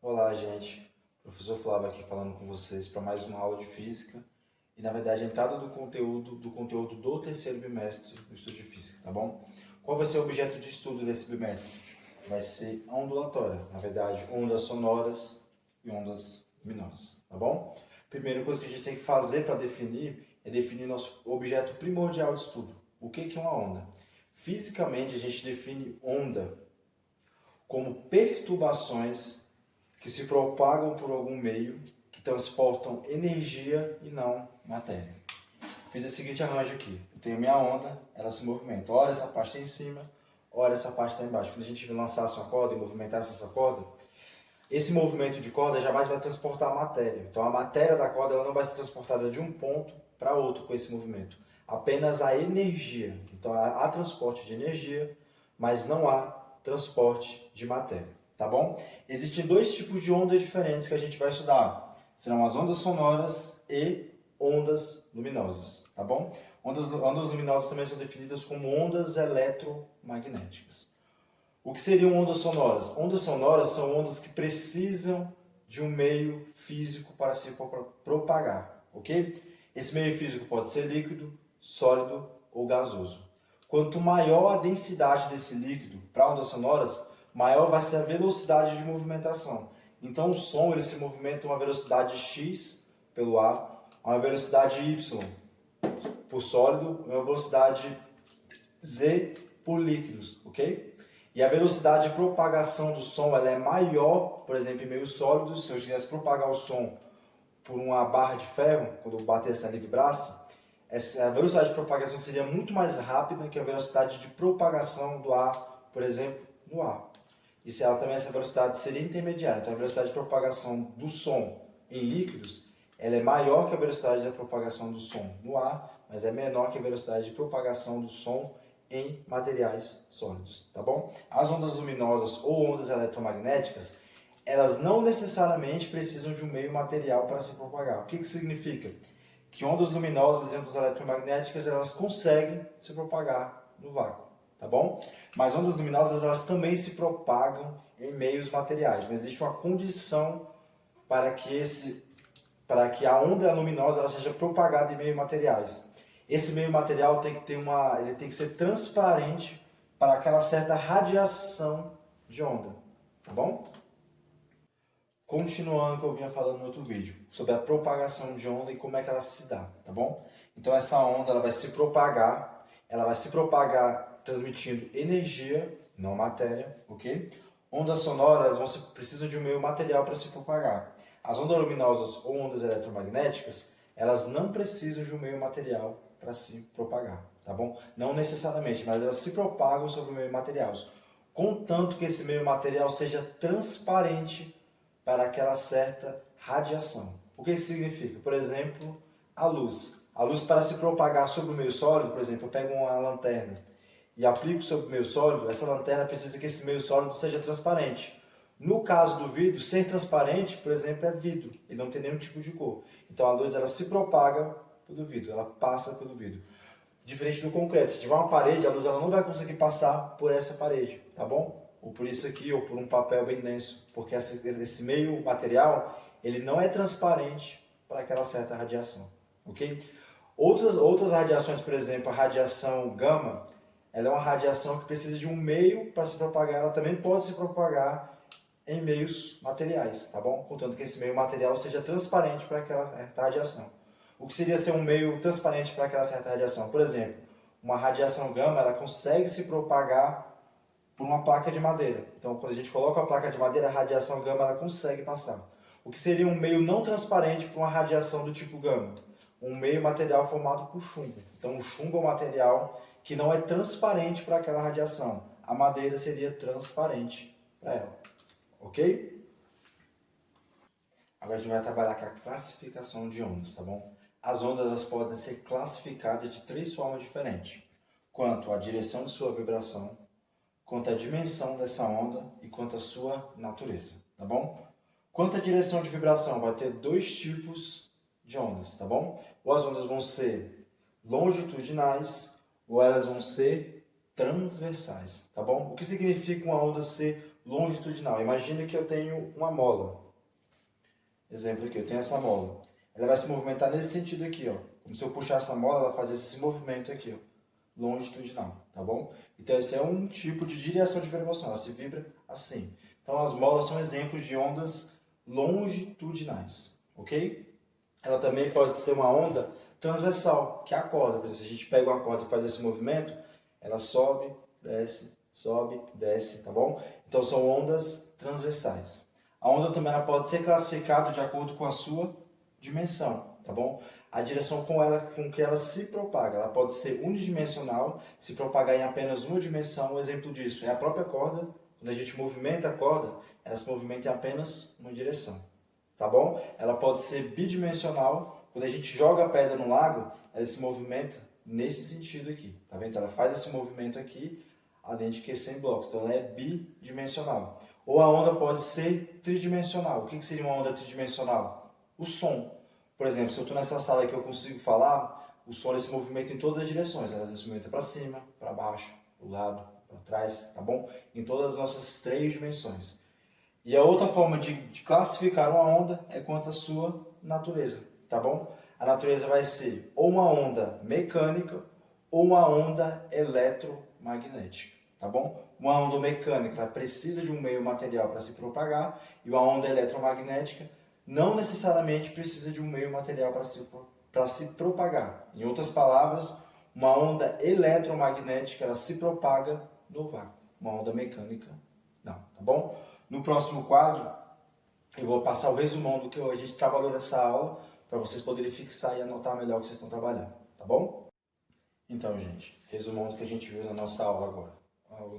Olá, gente. Professor Flávio aqui falando com vocês para mais uma aula de física e, na verdade, a entrada do conteúdo do terceiro bimestre do estudo de física, tá bom? Qual vai ser o objeto de estudo desse bimestre? Vai ser a ondulatória, na verdade, ondas sonoras e ondas luminosas, tá bom? Primeira coisa que a gente tem que fazer para definir é definir nosso objeto primordial de estudo. O que é uma onda? Fisicamente, a gente define onda como perturbações que se propagam por algum meio que transportam energia e não matéria. Fiz o seguinte arranjo aqui. Eu tenho minha onda, ela se movimenta. Ora essa parte está em cima, ora essa parte está embaixo. Quando a gente lançasse uma corda e movimentasse essa corda, esse movimento de corda jamais vai transportar a matéria. Então a matéria da corda ela não vai ser transportada de um ponto para outro com esse movimento. Apenas a energia. Então há transporte de energia, mas não há transporte de matéria. Tá bom? Existem dois tipos de ondas diferentes que a gente vai estudar. Serão as ondas sonoras e ondas luminosas. Tá bom? Ondas luminosas também são definidas como ondas eletromagnéticas. O que seriam ondas sonoras? Ondas sonoras são ondas que precisam de um meio físico para se propagar, ok? Esse meio físico pode ser líquido, sólido ou gasoso. Quanto maior a densidade desse líquido para ondas sonoras, maior vai ser a velocidade de movimentação. Então o som ele se movimenta a uma velocidade x pelo ar, a uma velocidade y por sólido e uma velocidade z por líquidos, ok? E a velocidade de propagação do som ela é maior, por exemplo, em meios sólidos. Se eu quisesse propagar o som por uma barra de ferro, quando eu batesse na livre-braça, a velocidade de propagação seria muito mais rápida que a velocidade de propagação do ar, por exemplo, no ar. E se ela também essa velocidade seria intermediária. Então a velocidade de propagação do som em líquidos ela é maior que a velocidade da propagação do som no ar, mas é menor que a velocidade de propagação do som em materiais sólidos, tá bom? As ondas luminosas ou ondas eletromagnéticas, elas não necessariamente precisam de um meio material para se propagar. O que significa? Que ondas luminosas e ondas eletromagnéticas, elas conseguem se propagar no vácuo, tá bom? Mas ondas luminosas, elas também se propagam em meios materiais, mas existe uma condição para que a onda luminosa ela seja propagada em meios materiais. Esse meio material ele tem que ser transparente para aquela certa radiação de onda, tá bom? Continuando o que eu vinha falando no outro vídeo, sobre a propagação de onda e como é que ela se dá, tá bom? Então essa onda ela vai se propagar transmitindo energia, não matéria, ok? Ondas sonoras precisam de um meio material para se propagar. As ondas luminosas ou ondas eletromagnéticas, elas não precisam de um meio material para se propagar, tá bom? Não necessariamente, mas elas se propagam sobre o meio material, contanto que esse meio material seja transparente para aquela certa radiação. O que isso significa? Por exemplo, a luz. A luz para se propagar sobre o meio sólido, por exemplo, eu pego uma lanterna e aplico sobre o meio sólido, essa lanterna precisa que esse meio sólido seja transparente. No caso do vidro, ser transparente, por exemplo, é vidro. Ele não tem nenhum tipo de cor. Então a luz ela se propaga pelo vidro, ela passa pelo vidro. Diferente do concreto, se tiver uma parede, a luz ela não vai conseguir passar por essa parede, tá bom? Ou por isso aqui, ou por um papel bem denso, porque esse meio material, ele não é transparente para aquela certa radiação, ok? Outras radiações, por exemplo, a radiação gama, ela é uma radiação que precisa de um meio para se propagar, ela também pode se propagar em meios materiais, tá bom? Contanto que esse meio material seja transparente para aquela certa radiação. O que seria ser um meio transparente para aquela certa radiação? Por exemplo, uma radiação gama, ela consegue se propagar por uma placa de madeira. Então, quando a gente coloca a placa de madeira, a radiação gama ela consegue passar. O que seria um meio não transparente para uma radiação do tipo gama? Um meio material formado por chumbo. Então, o chumbo é um material que não é transparente para aquela radiação. A madeira seria transparente para ela. Ok? Agora a gente vai trabalhar com a classificação de ondas, tá bom? As ondas elas podem ser classificadas de três formas diferentes. Quanto à direção de sua vibração, quanto à dimensão dessa onda e quanto à sua natureza, tá bom? Quanto à direção de vibração, vai ter dois tipos de ondas, tá bom? Ou as ondas vão ser longitudinais ou elas vão ser transversais, tá bom? O que significa uma onda ser longitudinal? Imagina que eu tenho uma mola. Exemplo aqui, eu tenho essa mola. Ela vai se movimentar nesse sentido aqui, ó. Como se eu puxar essa mola, ela faz esse movimento aqui, ó, longitudinal, tá bom? Então esse é um tipo de direção de vibração, ela se vibra assim. Então as molas são exemplos de ondas longitudinais, ok? Ela também pode ser uma onda transversal, que é a corda. Por exemplo, se a gente pega uma corda e faz esse movimento, ela sobe, desce, tá bom? Então são ondas transversais. A onda também ela pode ser classificada de acordo com a sua dimensão, tá bom? A direção com que ela se propaga, ela pode ser unidimensional, se propagar em apenas uma dimensão. Um exemplo disso é a própria corda. Quando a gente movimenta a corda, ela se movimenta em apenas uma direção, tá bom? Ela pode ser bidimensional. Quando a gente joga a pedra no lago, ela se movimenta nesse sentido aqui, tá vendo? Ela faz esse movimento aqui, além de crescer em blocos, então ela é bidimensional. Ou a onda pode ser tridimensional. O que seria uma onda tridimensional? O som. Por exemplo, se eu estou nessa sala aqui, eu consigo falar, o som se movimenta em todas as direções. Ela se movimenta para cima, para baixo, para o lado, para trás, tá bom? Em todas as nossas 3 dimensões. E a outra forma de classificar uma onda é quanto à sua natureza, tá bom? A natureza vai ser ou uma onda mecânica ou uma onda eletromagnética, tá bom? Uma onda mecânica ela precisa de um meio material para se propagar e uma onda eletromagnética não necessariamente precisa de um meio material para se propagar. Em outras palavras, uma onda eletromagnética ela se propaga no vácuo, uma onda mecânica não, tá bom? No próximo quadro, eu vou passar o resumão do que a gente trabalhou nessa aula, para vocês poderem fixar e anotar melhor o que vocês estão trabalhando, tá bom? Então, gente, resumão do que a gente viu na nossa aula agora,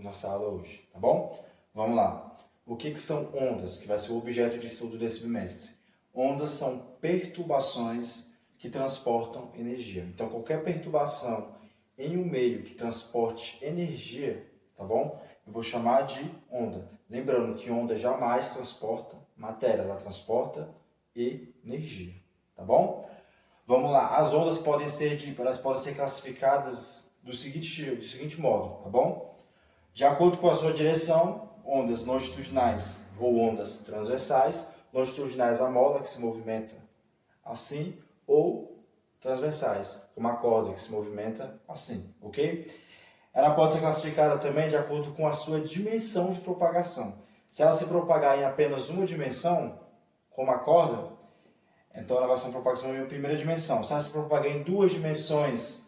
nossa aula hoje, tá bom? Vamos lá. O que são ondas, que vai ser o objeto de estudo desse bimestre? Ondas são perturbações que transportam energia. Então, qualquer perturbação em um meio que transporte energia, tá bom? Eu vou chamar de onda. Lembrando que onda jamais transporta matéria, ela transporta energia, tá bom? Vamos lá, as ondas elas podem ser classificadas do seguinte modo, tá bom? De acordo com a sua direção, ondas longitudinais ou ondas transversais. Longitudinais a mola que se movimenta assim, ou transversais, como a corda que se movimenta assim, ok? Ela pode ser classificada também de acordo com a sua dimensão de propagação. Se ela se propagar em apenas uma dimensão, como a corda, então ela vai ser uma propagação em primeira dimensão. Se ela se propagar em 2 dimensões,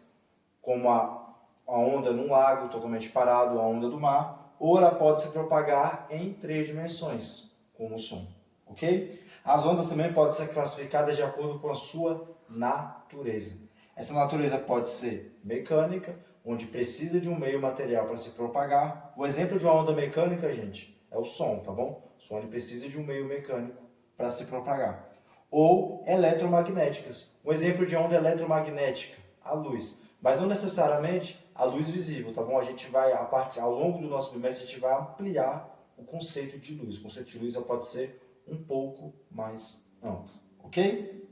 como a onda num lago totalmente parado, a onda do mar, ou ela pode se propagar em 3 dimensões, como o som, ok? As ondas também podem ser classificadas de acordo com a sua natureza. Essa natureza pode ser mecânica, onde precisa de um meio material para se propagar. O exemplo de uma onda mecânica, gente, é o som, tá bom? O som ele precisa de um meio mecânico para se propagar. Ou eletromagnéticas. Um exemplo de onda eletromagnética, a luz. Mas não necessariamente a luz visível, tá bom? A gente vai, ao longo do nosso bimestre, a gente vai ampliar o conceito de luz. O conceito de luz pode ser um pouco mais amplo, ok?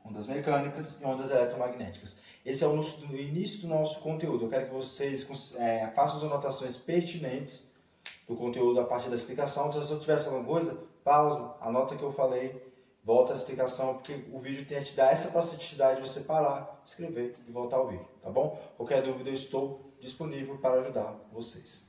Ondas mecânicas e ondas eletromagnéticas. Esse é o início do nosso conteúdo. Eu quero que vocês façam as anotações pertinentes do conteúdo a partir da explicação. Então, se eu tivesse alguma coisa, pausa, anota o que eu falei, volta a explicação, porque o vídeo tem a te dar essa facilidade de você parar, escrever e voltar ao vídeo, tá bom? Qualquer dúvida, eu estou disponível para ajudar vocês.